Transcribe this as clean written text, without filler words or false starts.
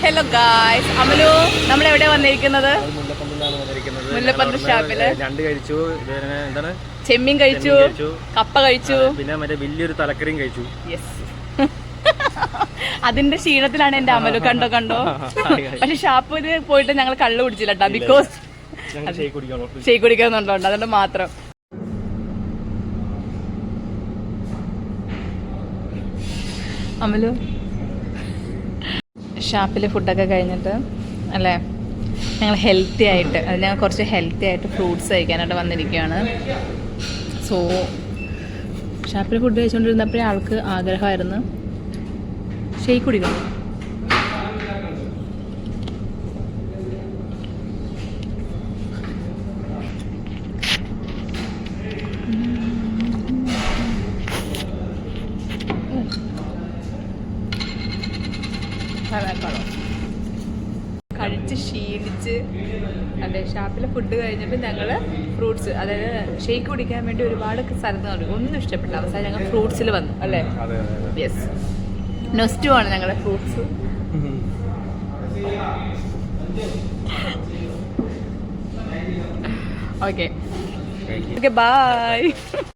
Hello guys, അമലു നമ്മൾ എവിടെ വന്നിരിക്കുന്നത്? മുല്ലപ്പന്ത് ഷാപ്പില് ചെമ്മീൻ കഴിച്ചു, കപ്പ കഴിച്ചു, പിന്നെ മറ്റേ വലിയൊരു തലക്കറിയും കഴിച്ചു. അതിന്റെ ക്ഷീണത്തിലാണ് എന്റെ അമലു. കണ്ടോ പക്ഷെ ഷാപ്പിൽ പോയിട്ട് ഞങ്ങൾ കള്ളു കുടിച്ചില്ല കേട്ടോ, ബിക്കോസ് ഷെയ്ക്ക് കുടിക്കുന്നുണ്ടോ, അതുകൊണ്ട് മാത്രം. അമലു ഷാപ്പിൽ ഫുഡൊക്കെ കഴിഞ്ഞിട്ട് അല്ലേ ഞങ്ങൾ ഹെൽത്തി ആയിട്ട് ഞങ്ങൾ കുറച്ച് ഹെൽത്തി ആയിട്ട് ഫ്രൂട്ട്സ് കഴിക്കാനായിട്ട് വന്നിരിക്കുകയാണ്. സോ ഷാപ്പിൽ ഫുഡ് കഴിച്ചുകൊണ്ടിരുന്നപ്പോഴേ ആൾക്ക് ആഗ്രഹമായിരുന്നു ഷെയ്ക്ക് കുടിക്കണം. കഴിച്ച് ക്ഷീണിച്ച് അതെ ഷാപ്പിലെ ഫുഡ് കഴിഞ്ഞപ്പോൾ ഞങ്ങൾ ഫ്രൂട്ട്സ്, അതായത് ഷെയ്ക്ക് കുടിക്കാൻ വേണ്ടി ഒരുപാട് സ്ഥലത്ത് നോക്കി, ഒന്നും ഇഷ്ടപ്പെട്ടില്ല. അവസാനം ഞങ്ങൾ ഫ്രൂട്ട്സിൽ വന്നു അല്ലേ. യെസ്, നൊസ്റ്റു ആണ് ഞങ്ങളുടെ ഫ്രൂട്ട്സ്. Okay bye.